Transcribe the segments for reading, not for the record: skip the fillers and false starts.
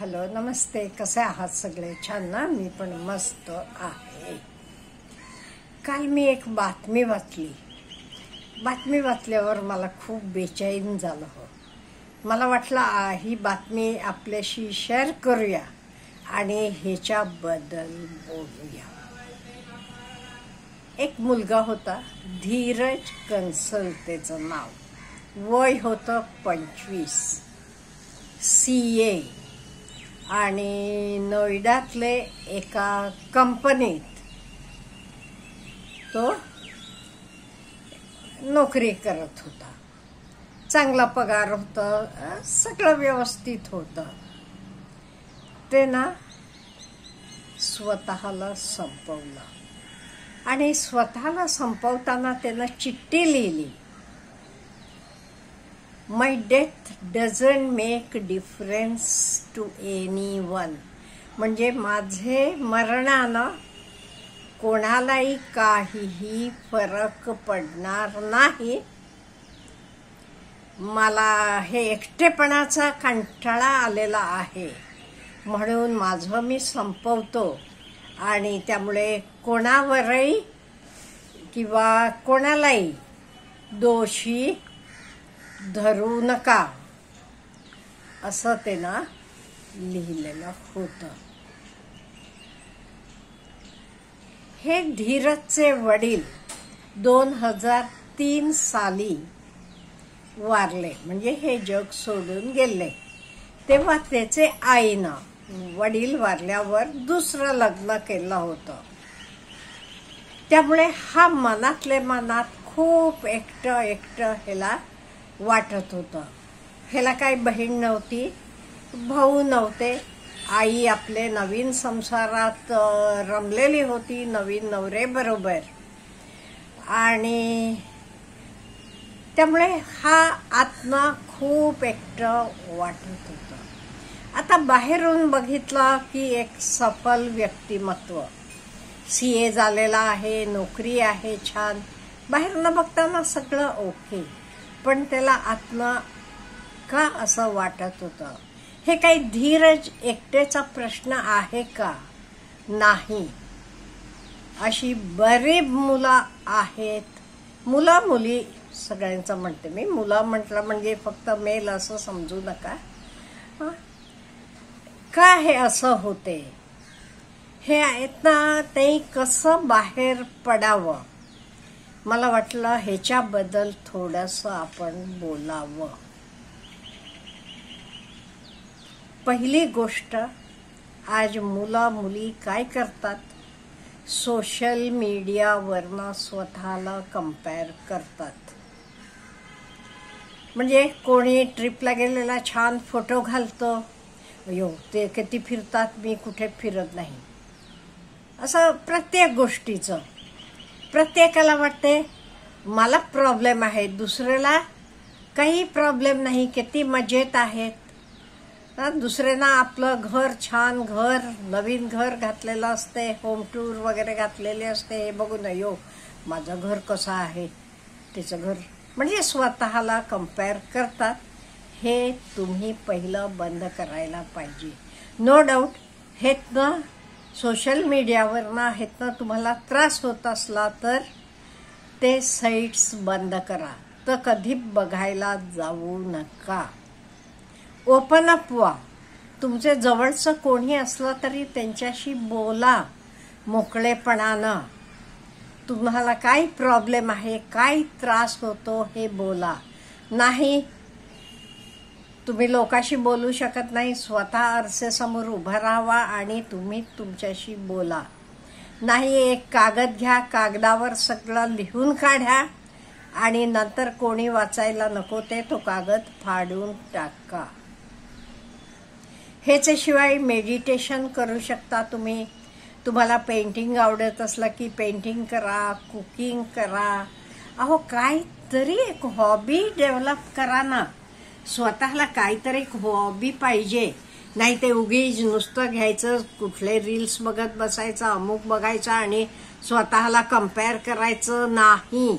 Hello नमस्ते, कसे आहात सगळे? छान ना? मी पण मस्त आहे. काल मी एक बातमी वाचल्यावर मला खूप बेचैन झालं हो. मला वाटलं ही बातमी आपल्याशी शेअर करूया आणि ह्याच्याबद्दल बोलूया. एक मुलगा होता, धीरज कंसल त्याचं नाव. वय होतं 25. CA आणि नोएडातले एका कंपनीत तो नोकरी करत होता. चांगला पगार होता, सगळं व्यवस्थित होतं. ते ना स्वतःला संपवलं आणि स्वतःला संपवताना त्यानं चिठ्ठी लिहिली, My death doesn't make difference to anyone. म्हणजे माझे मरणानं कोणालाही काहीही फरक पडणार नाही. मला हे एकटेपणाचा कंटाळा आलेला आहे, म्हणून माझं मी संपवतो आणि त्यामुळे कोणावरही किंवा कोणालाही दोषी धरू नका, असं त्यानं लिहिलेलं होतं. हे धीरजचे वडील 2003 साली वारले, म्हणजे हे जग सोडून गेले. तेव्हा त्याचे आईनं वडील वारल्यावर दुसरं लग्न केलं होतं. त्यामुळे हा मनातले मनात खूप एकटं ह्याला वाटत होतं. ह्याला काही बहीण नव्हती, भाऊ नव्हते. आई आपले नवीन संसारात रमलेली होती, नवीन नवरेबरोबर, आणि त्यामुळे हा आत्मा खूप एकटं वाटत होतं. आता बाहेरून बघितलं की एक सफल व्यक्तिमत्व, CA झालेला आहे, नोकरी आहे छान, बाहेरून बघताना सगळं ओके. पण त्याला आत्मा का असं वाटत होतं? हे काही धीरज एकटेचा प्रश्न आहे का? नाही. अशी बरीच मुलं आहेत, मुलं मुली सगळ्यांचं म्हणते मी. मुलं म्हटलं म्हणजे फक्त मेल असं समजू नका. का हे असं होते? हे आहेत ना, ते कसं बाहेर पडावं, मला वाटलं ह्याच्याबद्दल थोडंसं आपण बोलावं. पहिली गोष्ट, आज मुलं मुली काय करतात? सोशल मीडियावरनं स्वतःला कंपेअर करतात. म्हणजे कोणी ट्रिपला गेलेला छान फोटो घालतो, अयो ते किती फिरतात, मी कुठे फिरत नाही. असं प्रत्येक गोष्टीचं प्रत्येकाला वाटते मला प्रॉब्लेम आहे, दुसऱ्याला काही प्रॉब्लेम नाही, किती मजेत आहेत. दुसऱ्यांना आपलं घर, छान घर, नवीन घर घातलेलं असते, होम टूर वगैरे घातलेले असते, हे बघून अयो माझं घर कसं आहे, त्याचं घर, म्हणजे स्वतःला कंपेअर करतात. हे तुम्ही पहिलं बंद करायला पाहिजे. नो डाऊट हेतनं सोशल मीडियावरनं हेतनं तुम्हाला त्रास होत असला तर ते साईट्स बंद करा, तर कधी बघायला जाऊ नका. ओपन अप व्हा. तुमचे जवळचं कोणी असलं तरी त्यांच्याशी बोला मोकळेपणानं. तुम्हाला काय प्रॉब्लेम आहे, काय त्रास होतो हे बोला. नाही तुम्ही लोकांशी बोलू शकत नाही, स्वतः आरसेसमोर उभं राहावा आणि तुम्ही तुमच्याशी बोला. नाही एक कागद घ्या, कागदावर सगळं लिहून काढा आणि नंतर कोणी वाचायला नको ते तो कागद फाडून टाका. ह्याच्याशिवाय मेडिटेशन करू शकता तुम्ही. तुम्हाला पेंटिंग आवडत असलं की पेंटिंग करा, कुकिंग करा. अहो काहीतरी एक हॉबी डेव्हलप करा ना. स्वतःला काहीतरी एक हॉबी पाहिजे. नाही ते उगीच नुसतं घ्यायचं, कुठले रील्स बघत बसायचं, अमुक बघायचं आणि स्वतःला कंपेअर करायचं नाही.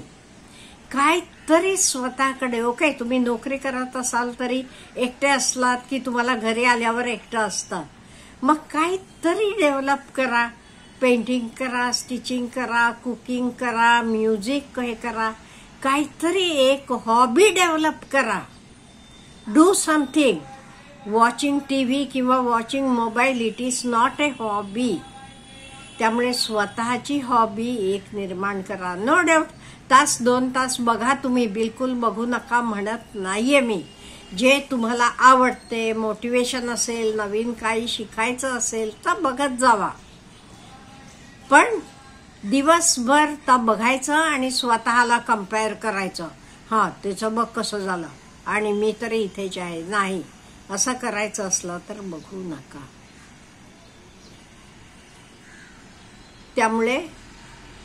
काय काहीतरी स्वतःकडे, ओके तुम्ही नोकरी करत असाल तरी एकटे असलात की तुम्हाला घरी आल्यावर एकटं असतं, मग काहीतरी डेव्हलप करा. पेंटिंग करा, स्टिचिंग करा, कुकिंग करा, म्युझिक हे करा, काहीतरी एक हॉबी डेव्हलप करा. Do something. वॉचिंग टीव्ही किंवा watching mobile it is not a hobby. त्यामुळे स्वतःची हॉबी एक निर्माण करा. नो डाऊट 1-2 तास बघा तुम्ही, बिलकुल बघू नका म्हणत नाहीये मी. जे तुम्हाला आवडते, मोटिवेशन असेल, नवीन काही शिकायचं असेल तर बघत जावा, पण दिवसभर तर बघायचं आणि स्वतःला कंपेअर करायचं. हा त्याचं बघ कसं झालं आणि मी तरी इथेच आहे. नाही, असं करायचं असलं तर बघू नका. त्यामुळे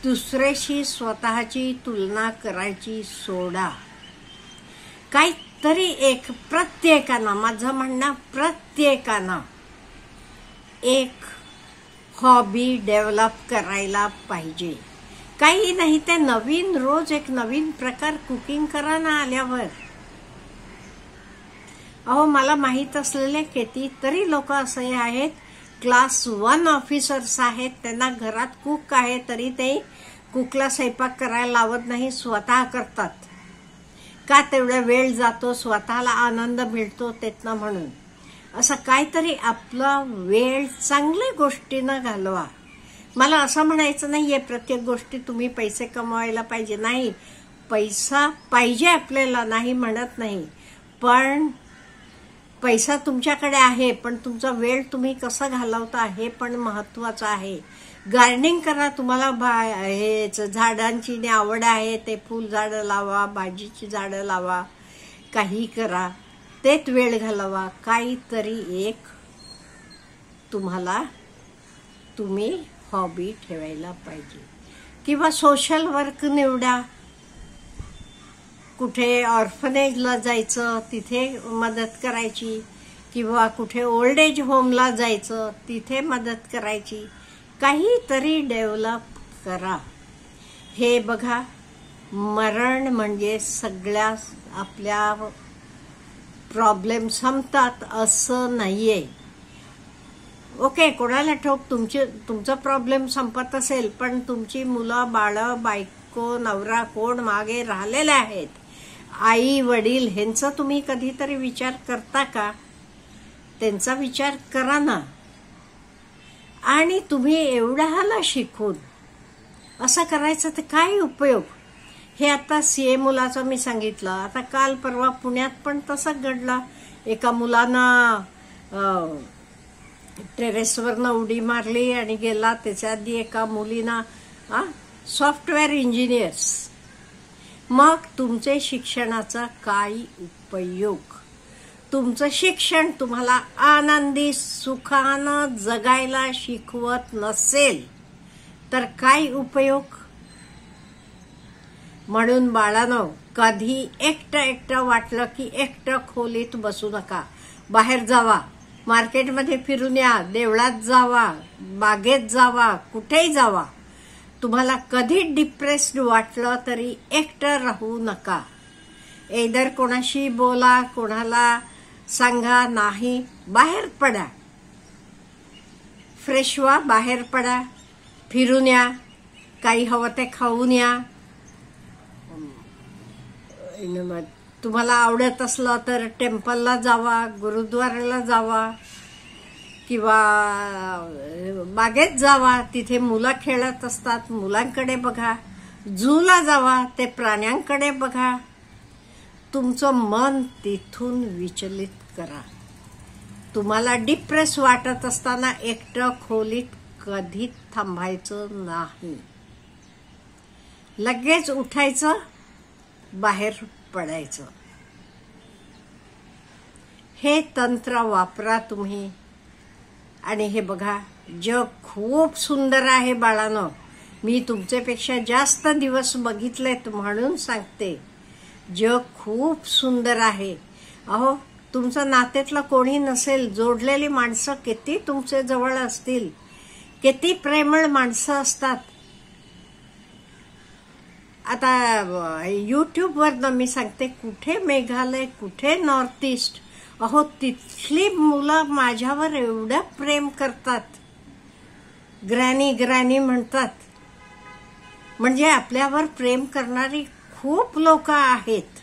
दुसऱ्याशी स्वतःची तुलना करायची सोडा. काहीतरी एक प्रत्येकानं, माझं म्हणणं प्रत्येकानं एक हॉबी डेव्हलप करायला पाहिजे. काही नाही ते नवीन, रोज एक नवीन प्रकार कुकिंग करा ना आल्यावर. अहो मला माहित असलेले कितीतरी लोक असे आहेत, क्लास 1 ऑफिसर्स आहेत, त्यांना घरात कुक आहे तरी ते कुकला स्वयंपाक करायला लावत नाही, स्वतः करतात. का? तेवढा वेळ जातो, स्वतःला आनंद मिळतो त्यातनं. म्हणून असं काहीतरी आपला वेळ चांगल्या गोष्टीनं घालवा. मला असं म्हणायचं नाहीये प्रत्येक गोष्टी तुम्ही पैसे कमवायला पाहिजे, नाही, पैसा पाहिजे आपल्याला, नाही म्हणत नाही, पण पैसा तुमच्याकडे आहे, पण तुमचा वेळ तुम्ही कसा घालवता हे पण महत्वाचं आहे. गार्डनिंग करा. तुम्हाला हे झाडांची आवड आहे, ते फुल झाडं लावा, भाजीची झाडं लावा, काही करा, तेच वेळ घालवा. काहीतरी एक तुम्ही हॉबी ठेवायला पाहिजे. किंवा सोशल वर्क निवडा. कुठे ऑर्फनेजला जायचं, तिथे मदत करायची, किंवा कुठे ओल्ड एज होमला जायचं, तिथे मदत करायची. काहीतरी डेव्हलप करा. हे बघा, मरण म्हणजे सगळ्या आपल्या प्रॉब्लेम संपतात असं नाहीये. ओके, कोणाला ठाऊक तुमचा प्रॉब्लेम संपत असेल, पण तुमची मुलं, बाळं, बायको, नवरा कोण मागे राहिलेले आहेत, आई वडील, ह्यांचा तुम्ही कधीतरी विचार करता का? त्यांचा विचार करा ना. आणि तुम्ही एवढ्याला शिकून असं करायचं तर काय उपयोग? हे आता सीए मुलाचं मी सांगितलं. आता काल परवा पुण्यात पण तसं घडलं. एका मुलानं टेरेसवरनं उडी मारली आणि गेला. त्याच्या आधी एका मुलीनं सॉफ्टवेअर इंजिनियर्स. मग तुमचे शिक्षणाचा काय उपयोग? तुमचं शिक्षण तुम्हाला आनंदी सुखानं जगायला शिकवत नसेल तर काय उपयोग? म्हणून बाळांनो, कधी एकटं वाटलं की एकटं खोलीत बसू नका. बाहेर जावा, मार्केटमध्ये फिरून या, देवळात जावा, बागेत जावा, कुठेही जावा. तुम्हाला कधी डिप्रेस्ड वाटलं तरी एकटं राहू नका. एदर कोणाशी बोला, कोणाला सांगा नाही, बाहेर पडा, फ्रेश व्हा, बाहेर पडा, फिरून या, काही हवं ते खाऊन या. तुम्हाला आवडत असलं तर टेम्पलला जावा, गुरुद्वाराला जावा, किंवा बागेत जावा, तिथे मुलं खेळत असतात, मुलांकडे बघा, झूला जावा, ते प्राण्यांकडे बघा. तुमचं मन तिथून विचलित करा. तुम्हाला डिप्रेस वाटत असताना एकटं खोलीत कधीच थांबायचं नाही. लगेच उठायचं, बाहेर पडायचं. हे तंत्र वापरा तुम्ही. आणि हे बघा, जग खूप सुंदर आहे बाळांनो. मी तुमच्यापेक्षा जास्त दिवस बघितलेत म्हणून सांगते. जग खूप सुंदर आहे. अहो, तुमचं नात्यातलं कोणी नसेल, जोडलेली माणसं किती तुमच्या जवळ असतील, किती प्रेमळ माणसं असतात, आता यूट्यूबवरनं मी सांगते, कुठे मेघालय, कुठे नॉर्थ ईस्ट, अहो तिथली मुलं माझ्यावर एवढं प्रेम करतात, ग्रॅनी ग्रॅनी म्हणतात. म्हणजे आपल्यावर प्रेम करणारी खूप लोक आहेत.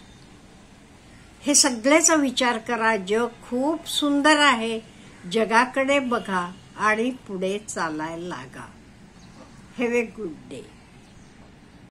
हे सगळ्याचा विचार करा. जग खूप सुंदर आहे. जगाकडे बघा आणि पुढे चालायला लागा. Have a good day.